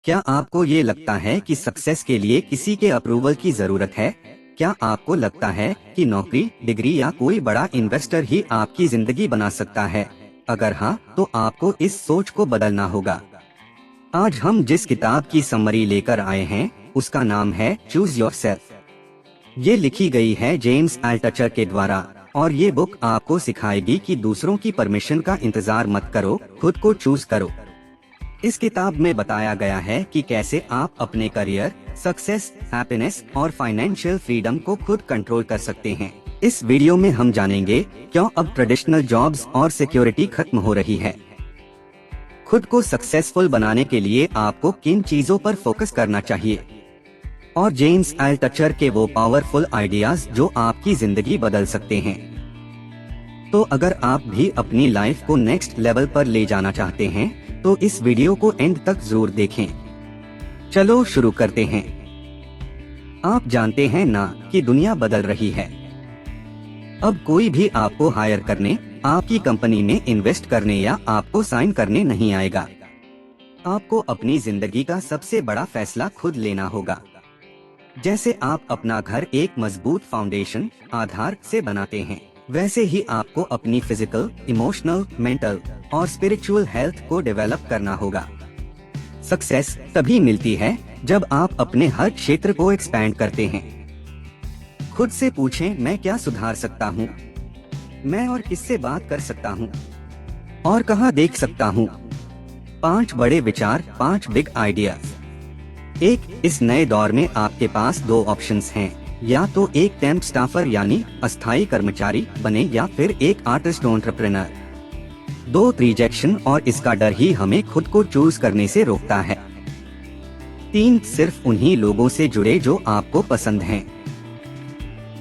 क्या आपको ये लगता है कि सक्सेस के लिए किसी के अप्रूवल की जरूरत है? क्या आपको लगता है कि नौकरी, डिग्री या कोई बड़ा इन्वेस्टर ही आपकी जिंदगी बना सकता है? अगर हाँ, तो आपको इस सोच को बदलना होगा। आज हम जिस किताब की समरी लेकर आए हैं, उसका नाम है चूज योरसेल्फ। ये लिखी गई है जेम्स अल्टशर के द्वारा और ये बुक आपको सिखाएगी कि दूसरों की परमिशन का इंतजार मत करो, खुद को चूज करो। इस किताब में बताया गया है कि कैसे आप अपने करियर, सक्सेस, हैप्पीनेस और फाइनेंशियल फ्रीडम को खुद कंट्रोल कर सकते हैं। इस वीडियो में हम जानेंगे क्यों अब ट्रेडिशनल जॉब्स और सिक्योरिटी खत्म हो रही है। खुद को सक्सेसफुल बनाने के लिए आपको किन चीजों पर फोकस करना चाहिए और जेम्स अल्टशर के वो पावरफुल आइडियाज जो आपकी जिंदगी बदल सकते हैं। तो अगर आप भी अपनी लाइफ को नेक्स्ट लेवल पर ले जाना चाहते हैं तो इस वीडियो को एंड तक जरूर देखें। चलो शुरू करते हैं। आप जानते हैं ना कि दुनिया बदल रही है। अब कोई भी आपको हायर करने, आपकी कंपनी में इन्वेस्ट करने या आपको साइन करने नहीं आएगा। आपको अपनी जिंदगी का सबसे बड़ा फैसला खुद लेना होगा। जैसे आप अपना घर एक मजबूत फाउंडेशन, आधार से बनाते हैं, वैसे ही आपको अपनी फिजिकल, इमोशनल, मेंटल और स्पिरिचुअल हेल्थ को डेवलप करना होगा। सक्सेस तभी मिलती है जब आप अपने हर क्षेत्र को एक्सपैंड करते हैं। खुद से पूछें, मैं क्या सुधार सकता हूँ? मैं और किससे बात कर सकता हूँ और कहाँ देख सकता हूँ? 5 बड़े विचार, 5 बिग आइडियाज। इस नए दौर में आपके पास 2 ऑप्शंस हैं, या तो एक टेम्प स्टाफर यानी अस्थायी कर्मचारी बने या फिर एक आर्टिस्ट एंटरप्रेन्योर। 2 रिजेक्शन और इसका डर ही हमें खुद को चूज करने से रोकता है। 3 सिर्फ उन्हीं लोगों से जुड़े जो आपको पसंद हैं।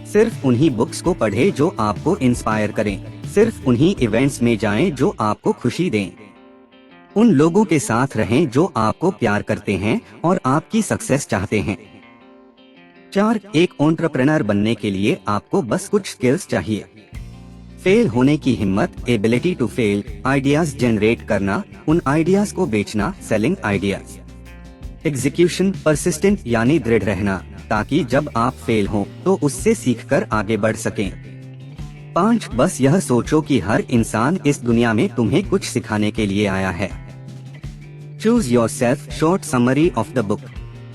सिर्फ उन्हीं बुक्स को पढ़े जो आपको इंस्पायर करें। सिर्फ उन्हीं इवेंट्स में जाएं जो आपको खुशी दें। उन लोगों के साथ रहें जो आपको प्यार करते हैं और आपकी सक्सेस चाहते हैं। 4 एक एंटरप्रेन्योर बनने के लिए आपको बस कुछ स्किल्स चाहिए। फेल होने की हिम्मत, ability to fail, ideas generate करना, उन आइडियाज को बेचना, सेलिंग आइडियाज। एग्जीक्यूशन, परसिस्टेंट यानी दृढ़ रहना, ताकि जब आप फेल हो तो उससे सीखकर आगे बढ़ सकें। 5 बस यह सोचो कि हर इंसान इस दुनिया में तुम्हें कुछ सिखाने के लिए आया है। Choose yourself short summary of the book.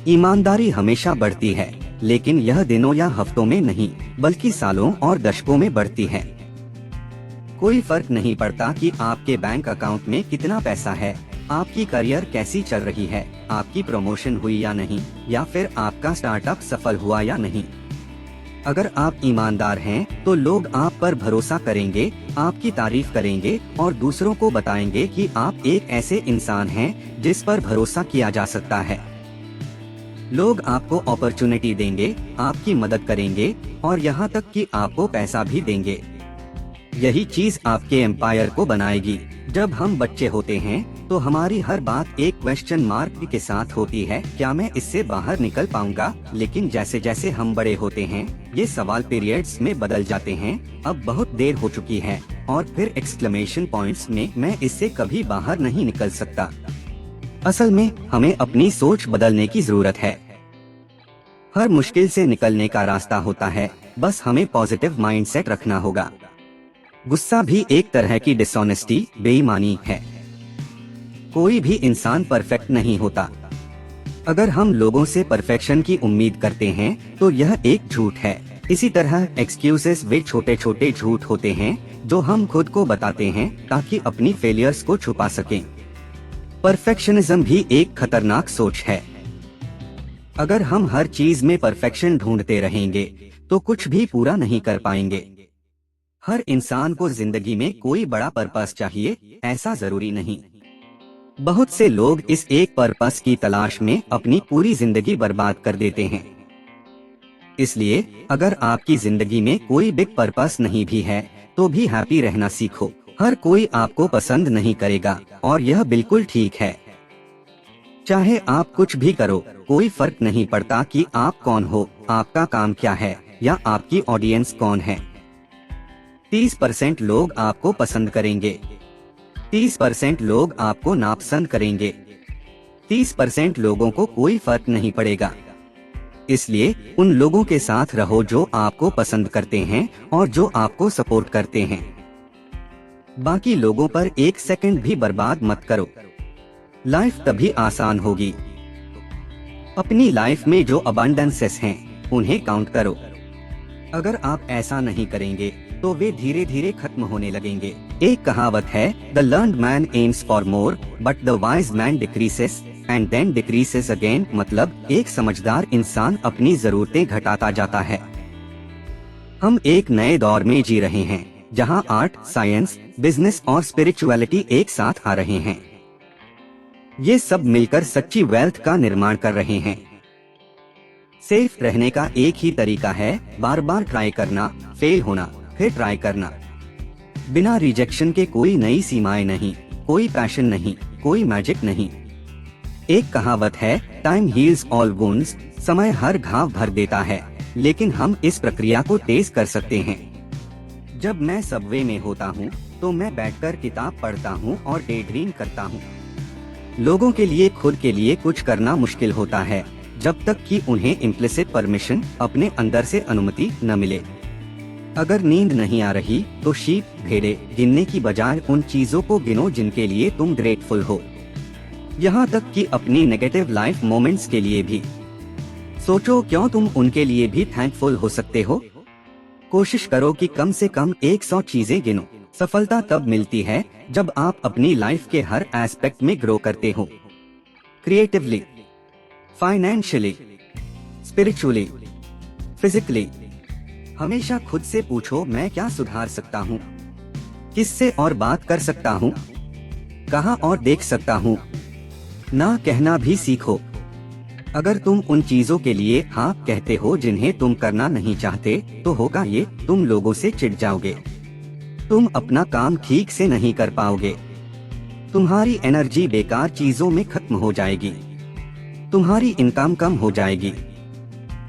ईमानदारी हमेशा बढ़ती है, लेकिन यह दिनों या हफ्तों में नहीं बल्कि सालों और दशकों में बढ़ती है। कोई फर्क नहीं पड़ता कि आपके बैंक अकाउंट में कितना पैसा है, आपकी करियर कैसी चल रही है, आपकी प्रमोशन हुई या नहीं, या फिर आपका स्टार्टअप सफल हुआ या नहीं। अगर आप ईमानदार हैं तो लोग आप पर भरोसा करेंगे, आपकी तारीफ करेंगे और दूसरों को बताएंगे कि आप एक ऐसे इंसान हैं जिस पर भरोसा किया जा सकता है। लोग आपको अपॉर्चुनिटी देंगे, आपकी मदद करेंगे और यहाँ तक कि आपको पैसा भी देंगे। यही चीज आपके एम्पायर को बनाएगी। जब हम बच्चे होते हैं तो हमारी हर बात एक क्वेश्चन मार्क के साथ होती है, क्या मैं इससे बाहर निकल पाऊंगा? लेकिन जैसे जैसे हम बड़े होते हैं ये सवाल पीरियड्स में बदल जाते हैं, अब बहुत देर हो चुकी है, और फिर एक्सक्लेमेशन पॉइंट्स में, मैं इससे कभी बाहर नहीं निकल सकता। असल में हमें अपनी सोच बदलने की जरूरत है। हर मुश्किल से निकलने का रास्ता होता है, बस हमें पॉजिटिव माइंडसेट रखना होगा। गुस्सा भी एक तरह की डिसऑनेस्टी, बेईमानी है। कोई भी इंसान परफेक्ट नहीं होता। अगर हम लोगों से परफेक्शन की उम्मीद करते हैं तो यह एक झूठ है। इसी तरह एक्सक्यूजेस वे छोटे छोटे झूठ होते हैं जो हम खुद को बताते हैं ताकि अपनी फेलियर्स को छुपा सकें। परफेक्शनिज्म भी एक खतरनाक सोच है। अगर हम हर चीज में परफेक्शन ढूंढते रहेंगे तो कुछ भी पूरा नहीं कर पाएंगे। हर इंसान को जिंदगी में कोई बड़ा पर्पस चाहिए, ऐसा जरूरी नहीं। बहुत से लोग इस एक पर्पस की तलाश में अपनी पूरी जिंदगी बर्बाद कर देते हैं। इसलिए अगर आपकी जिंदगी में कोई बिग पर्पस नहीं भी है तो भी हैप्पी रहना सीखो। हर कोई आपको पसंद नहीं करेगा और यह बिल्कुल ठीक है। चाहे आप कुछ भी करो, कोई फर्क नहीं पड़ता कि आप कौन हो, आपका काम क्या है या आपकी ऑडियंस कौन है। 30% लोग आपको पसंद करेंगे, 30% लोग आपको नापसंद करेंगे। 30% लोगों को कोई फर्क नहीं पड़ेगा। इसलिए उन लोगों के साथ रहो जो आपको पसंद करते हैं और जो आपको सपोर्ट करते हैं। बाकी लोगों पर एक सेकंड भी बर्बाद मत करो। लाइफ तभी आसान होगी। अपनी लाइफ में जो अबंडेंसेस हैं, उन्हें काउंट करो। अगर आप ऐसा नहीं करेंगे तो वे धीरे धीरे खत्म होने लगेंगे। एक कहावत है, the learned man aims for more but the wise man decreases and then decreases again. मतलब एक समझदार इंसान अपनी जरूरतें घटाता जाता है। हम एक नए दौर में जी रहे हैं जहां आर्ट, साइंस, बिजनेस और स्पिरिचुअलिटी एक साथ आ रहे हैं। ये सब मिलकर सच्ची वेल्थ का निर्माण कर रहे हैं। सेफ रहने का एक ही तरीका है, बार बार ट्राई करना, फेल होना, फिर ट्राई करना। बिना रिजेक्शन के कोई नई सीमाएं नहीं, कोई पैशन नहीं, कोई मैजिक नहीं। एक कहावत है, टाइम हील्स ऑल वुंड्स। समय हर घाव भर देता है, लेकिन हम इस प्रक्रिया को तेज कर सकते हैं। जब मैं सबवे में होता हूँ तो मैं बैठकर किताब पढ़ता हूँ और डे ड्रीम करता हूँ। लोगों के लिए खुद के लिए कुछ करना मुश्किल होता है जब तक कि उन्हें इम्प्लिसिट परमिशन, अपने अंदर से अनुमति न मिले। अगर नींद नहीं आ रही तो शीप, भेड़े गिनने की बजाय उन चीजों को गिनो जिनके लिए तुम ग्रेटफुल हो। यहाँ तक कि अपनी नेगेटिव लाइफ मोमेंट्स के लिए भी सोचो, क्यों तुम उनके लिए भी थैंकफुल हो सकते हो। कोशिश करो कि कम से कम 100 चीजें गिनो। सफलता तब मिलती है जब आप अपनी लाइफ के हर एस्पेक्ट में ग्रो करते हो। Creatively, financially, spiritually, physically. हमेशा खुद से पूछो, मैं क्या सुधार सकता हूँ, किससे और बात कर सकता हूँ, कहाँ और देख सकता हूँ। ना कहना भी सीखो। अगर तुम उन चीजों के लिए हाँ कहते हो जिन्हें तुम करना नहीं चाहते, तो होगा ये, तुम लोगों से चिढ़ जाओगे। तुम अपना काम ठीक से नहीं कर पाओगे। तुम्हारी एनर्जी बेकार चीजों में खत्म हो जाएगी। तुम्हारी इनकम कम हो जाएगी।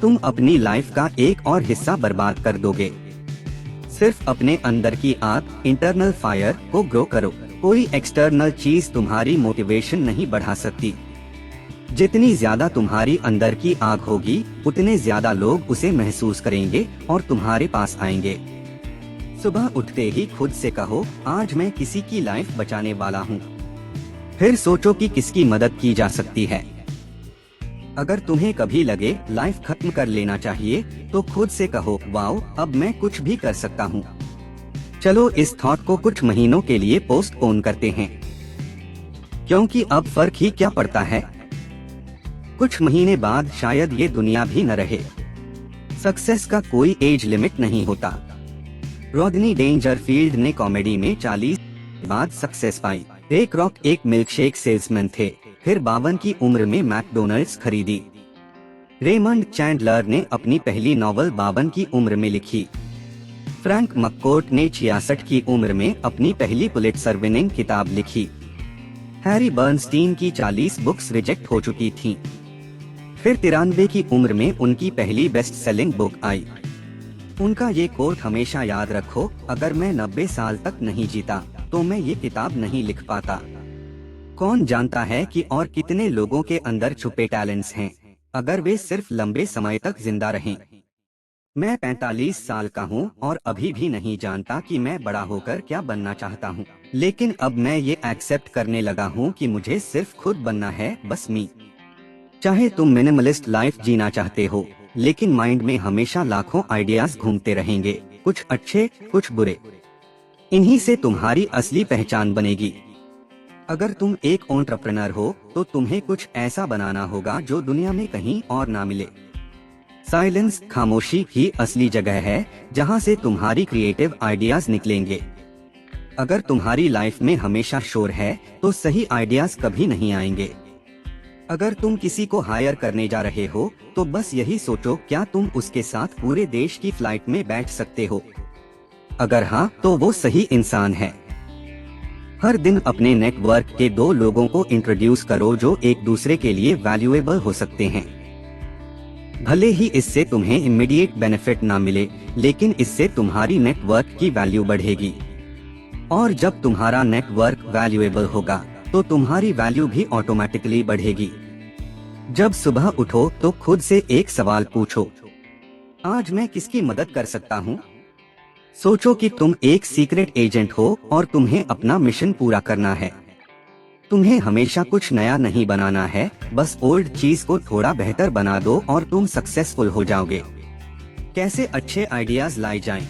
तुम अपनी लाइफ का एक और हिस्सा बर्बाद कर दोगे। सिर्फ अपने अंदर की आग, इंटरनल फायर को ग्रो करो। कोई एक्सटर्नल चीज तुम्हारी मोटिवेशन नहीं बढ़ा सकती। जितनी ज्यादा तुम्हारी अंदर की आग होगी, उतने ज्यादा लोग उसे महसूस करेंगे और तुम्हारे पास आएंगे। सुबह उठते ही खुद से कहो, आज मैं किसी की लाइफ बचाने वाला हूँ। फिर सोचो कि किसकी मदद की जा सकती है। अगर तुम्हें कभी लगे लाइफ खत्म कर लेना चाहिए, तो खुद से कहो, वाओ, अब मैं कुछ भी कर सकता हूँ। चलो इस थॉट को कुछ महीनों के लिए पोस्टपोन करते हैं, क्योंकि अब फर्क ही क्या पड़ता है। कुछ महीने बाद शायद ये दुनिया भी न रहे। सक्सेस का कोई एज लिमिट नहीं होता। रॉडनी डेंजरफील्ड ने कॉमेडी में 40 बाद सक्सेस पाई। रे क्रॉक एक मिल्कशेक सेल्समैन थे, फिर 52 की उम्र में मैकडोनल्ड्स खरीदी। रेमंड चैंडलर ने अपनी पहली नॉवल 52 की उम्र में लिखी। फ्रैंक मक्कोर्ट ने 66 की उम्र में अपनी पहली पुलित्जर विनिंग किताब लिखी। हैरी बर्नस्टीन की 40 बुक्स रिजेक्ट हो चुकी थीं। फिर 93 की उम्र में उनकी पहली बेस्ट सेलिंग बुक आई। उनका ये कोट हमेशा याद रखो, अगर मैं 90 साल तक नहीं जीता तो मैं ये किताब नहीं लिख पाता। कौन जानता है कि और कितने लोगों के अंदर छुपे टैलेंट्स हैं, अगर वे सिर्फ लंबे समय तक जिंदा रहें। मैं 45 साल का हूँ और अभी भी नहीं जानता कि मैं बड़ा होकर क्या बनना चाहता हूँ, लेकिन अब मैं ये एक्सेप्ट करने लगा हूँ कि मुझे सिर्फ खुद बनना है, बस मी। चाहे तुम मिनिमलिस्ट लाइफ जीना चाहते हो, लेकिन माइंड में हमेशा लाखों आइडियाज घूमते रहेंगे, कुछ अच्छे, कुछ बुरे। इन्हीं से तुम्हारी असली पहचान बनेगी। अगर तुम एक एंटरप्रेन्योर हो तो तुम्हें कुछ ऐसा बनाना होगा जो दुनिया में कहीं और ना मिले। साइलेंस, खामोशी ही असली जगह है जहां से तुम्हारी क्रिएटिव आइडियाज निकलेंगे। अगर तुम्हारी लाइफ में हमेशा शोर है तो सही आइडियाज कभी नहीं आएंगे। अगर तुम किसी को हायर करने जा रहे हो तो बस यही सोचो, क्या तुम उसके साथ पूरे देश की फ्लाइट में बैठ सकते हो? अगर हाँ, तो वो सही इंसान है। हर दिन अपने नेटवर्क के 2 लोगों को इंट्रोड्यूस करो जो एक दूसरे के लिए वैल्यूएबल हो सकते हैं। भले ही इससे तुम्हें इमीडिएट बेनिफिट ना मिले, लेकिन इससे तुम्हारी नेटवर्क की वैल्यू बढ़ेगी। और जब तुम्हारा नेटवर्क वैल्यूएबल होगा तो तुम्हारी वैल्यू भी ऑटोमेटिकली बढ़ेगी। जब सुबह उठो तो खुद से एक सवाल पूछो, आज मैं किसकी मदद कर सकता हूँ? सोचो कि तुम एक सीक्रेट एजेंट हो और तुम्हें अपना मिशन पूरा करना है। तुम्हें हमेशा कुछ नया नहीं बनाना है, बस ओल्ड चीज को थोड़ा बेहतर बना दो और तुम सक्सेसफुल हो जाओगे। कैसे अच्छे आइडियाज लाए जाएं?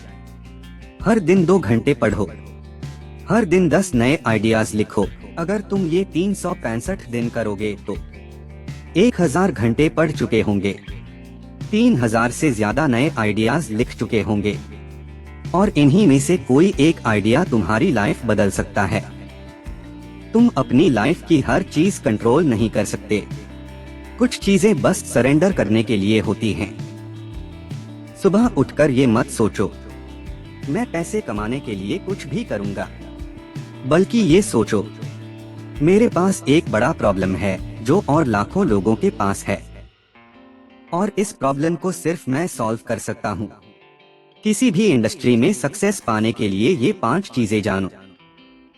हर दिन 2 घंटे पढ़ो, हर दिन 10 नए आइडियाज लिखो। अगर तुम ये 365 दिन करोगे तो 1000 घंटे पढ़ चुके होंगे, 3000 से ज्यादा नए आइडियाज लिख चुके होंगे और इन्हीं में से कोई एक आइडिया तुम्हारी लाइफ बदल सकता है। तुम अपनी लाइफ की हर चीज कंट्रोल नहीं कर सकते, कुछ चीजें बस सरेंडर करने के लिए होती हैं। सुबह उठकर ये मत सोचो, मैं पैसे कमाने के लिए कुछ भी करूंगा, बल्कि ये सोचो, मेरे पास एक बड़ा प्रॉब्लम है जो और लाखों लोगों के पास है और इस प्रॉब्लम को सिर्फ मैं सॉल्व कर सकता हूँ। किसी भी इंडस्ट्री में सक्सेस पाने के लिए ये 5 चीजें जानो।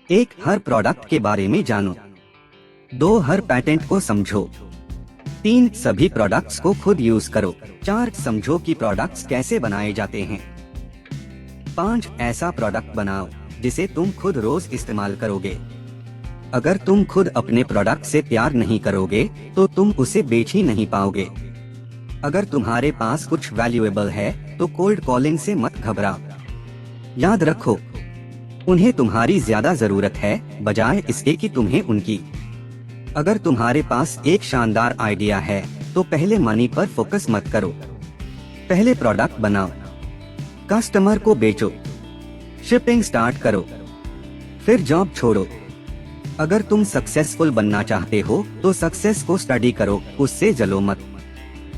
1. हर प्रोडक्ट के बारे में जानो। 2. हर पैटेंट को समझो। 3. सभी प्रोडक्ट्स को खुद यूज करो। 4. समझो कि प्रोडक्ट्स कैसे बनाए जाते हैं। 5. ऐसा प्रोडक्ट बनाओ जिसे तुम खुद रोज इस्तेमाल करोगे। अगर तुम खुद अपने प्रोडक्ट से प्यार नहीं करोगे तो तुम उसे बेच ही नहीं पाओगे। अगर तुम्हारे पास कुछ वैल्यूएबल है तो कोल्ड कॉलिंग से मत घबराओ। याद रखो, उन्हें तुम्हारी ज्यादा जरूरत है बजाय इसके कि तुम्हें उनकी। अगर तुम्हारे पास एक शानदार आइडिया है तो पहले मनी पर फोकस मत करो, पहले प्रोडक्ट बनाओ, कस्टमर को बेचो, शिपिंग स्टार्ट करो, फिर जॉब छोड़ो। अगर तुम सक्सेसफुल बनना चाहते हो तो सक्सेस को स्टडी करो, उससे जलो मत,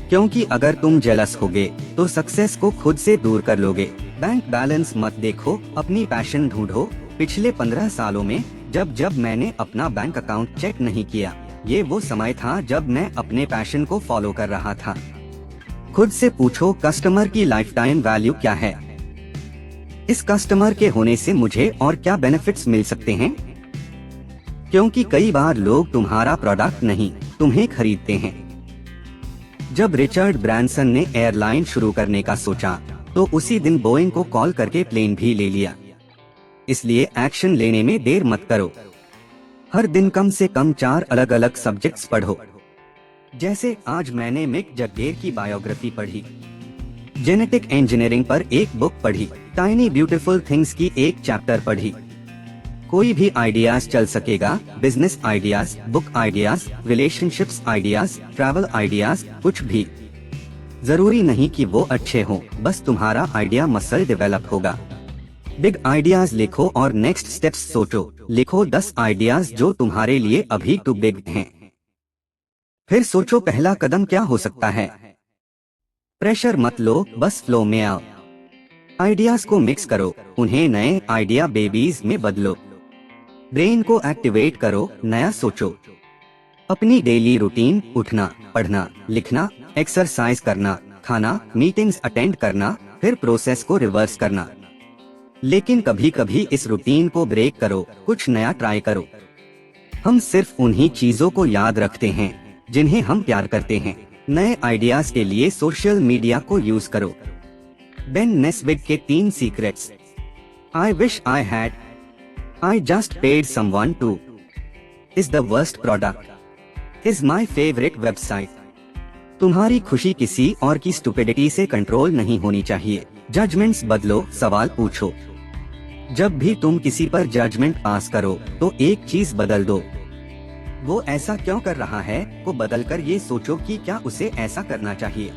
क्योंकि अगर तुम जेलस होगे तो सक्सेस को खुद से दूर कर लोगे। बैंक बैलेंस मत देखो, अपनी पैशन ढूंढो। पिछले 15 सालों में जब मैंने अपना बैंक अकाउंट चेक नहीं किया, ये वो समय था जब मैं अपने पैशन को फॉलो कर रहा था। खुद से पूछो, कस्टमर की लाइफ टाइम वैल्यू क्या है? इस कस्टमर के होने से मुझे और क्या बेनिफिट्स मिल सकते हैं? क्योंकि कई बार लोग तुम्हारा प्रोडक्ट नहीं, तुम्हें खरीदते हैं। जब रिचर्ड ब्रांसन ने एयरलाइन शुरू करने का सोचा तो उसी दिन बोइंग को कॉल करके प्लेन भी ले लिया। इसलिए एक्शन लेने में देर मत करो। हर दिन कम से कम 4 अलग अलग सब्जेक्ट्स पढ़ो। जैसे आज मैंने मिक जगेर की बायोग्राफी पढ़ी, जेनेटिक इंजीनियरिंग पर एक बुक पढ़ी, टाइनी ब्यूटीफुल थिंग्स की एक चैप्टर पढ़ी। कोई भी आइडियाज चल सकेगा, business ideas, book ideas, relationships ideas, travel ideas, कुछ भी। जरूरी नहीं कि वो अच्छे हों, बस तुम्हारा आइडिया मसल डेवलप होगा। बिग आइडियाज लिखो और नेक्स्ट स्टेप्स सोचो। लिखो 10 आइडियाज जो तुम्हारे लिए अभी टू बिग हैं। फिर सोचो पहला कदम क्या हो सकता है। प्रेशर मत लो, बस फ्लो में आओ। आइडियाज को मिक्स करो, उन्हें नए आइडिया बेबीज में बदलो। ब्रेन को एक्टिवेट करो, नया सोचो। अपनी डेली रूटीन, उठना, पढ़ना, लिखना, एक्सरसाइज करना, खाना, मीटिंग्स अटेंड करना, फिर प्रोसेस को रिवर्स करना। लेकिन कभी कभी इस रूटीन को ब्रेक करो, कुछ नया ट्राई करो। हम सिर्फ उन्हीं चीजों को याद रखते हैं जिन्हें हम प्यार करते हैं। नए आइडियाज के लिए सोशल मीडिया को यूज करो। बेन नेस्बिट के 3 secrets. I wish I had, I just paid someone to, is the worst product, is my favorite website। तुम्हारी खुशी किसी और की स्टुपिडिटी से कंट्रोल नहीं होनी चाहिए। जजमेंट्स बदलो, सवाल पूछो। जब भी तुम किसी पर जजमेंट पास करो तो एक चीज बदल दो, वो ऐसा क्यों कर रहा है को बदलकर ये सोचो कि क्या उसे ऐसा करना चाहिए।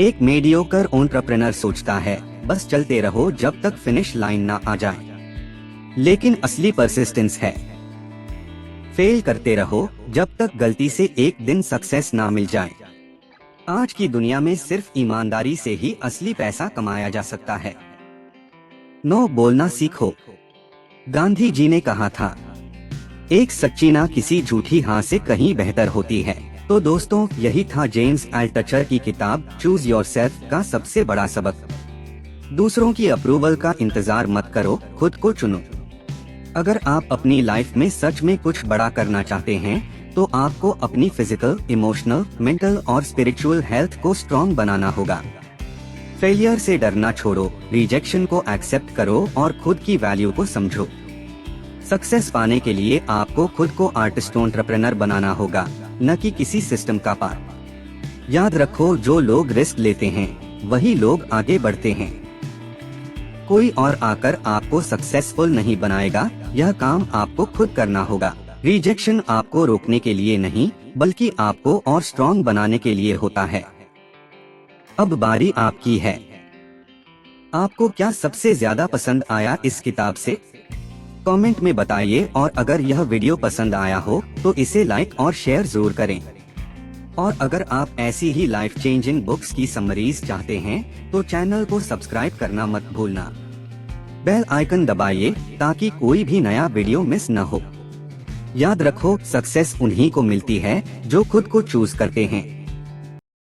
एक मीडियोकर एंटरप्रेन्योर सोचता है बस चलते रहो जब तक फिनिश लाइन ना आ जाए, लेकिन असली परसिस्टेंस है फेल करते रहो जब तक गलती से एक दिन सक्सेस ना मिल जाए। आज की दुनिया में सिर्फ ईमानदारी से ही असली पैसा कमाया जा सकता है। नो बोलना सीखो। गांधी जी ने कहा था, एक सच्ची ना किसी झूठी हाँ से कहीं बेहतर होती है। तो दोस्तों, यही था जेम्स अल्टशर की किताब चूज योरसेल्फ का सबसे बड़ा सबक। दूसरों की अप्रूवल का इंतजार मत करो, खुद को चुनो। अगर आप अपनी लाइफ में सच में कुछ बड़ा करना चाहते हैं तो आपको अपनी फिजिकल, इमोशनल, मेंटल और स्पिरिचुअल हेल्थ को स्ट्रॉन्ग बनाना होगा। फेलियर से डरना छोड़ो, रिजेक्शन को एक्सेप्ट करो और खुद की वैल्यू को समझो। सक्सेस पाने के लिए आपको खुद को आर्टिस्ट एंटरप्रेन्योर बनाना होगा, न कि किसी सिस्टम का पार्ट। याद रखो, जो लोग रिस्क लेते हैं वही लोग आगे बढ़ते हैं। कोई और आकर आपको सक्सेसफुल नहीं बनाएगा, यह काम आपको खुद करना होगा। रिजेक्शन आपको रोकने के लिए नहीं बल्कि आपको और स्ट्रॉन्ग बनाने के लिए होता है। अब बारी आपकी है। आपको क्या सबसे ज्यादा पसंद आया इस किताब से? कमेंट में बताइए, और अगर यह वीडियो पसंद आया हो तो इसे लाइक और शेयर जरूर करें। और अगर आप ऐसी ही लाइफ चेंजिंग बुक्स की समरीज चाहते हैं तो चैनल को सब्सक्राइब करना मत भूलना। बेल आइकन दबाइए ताकि कोई भी नया वीडियो मिस न हो। याद रखो, सक्सेस उन्हीं को मिलती है जो खुद को चूज करते हैं।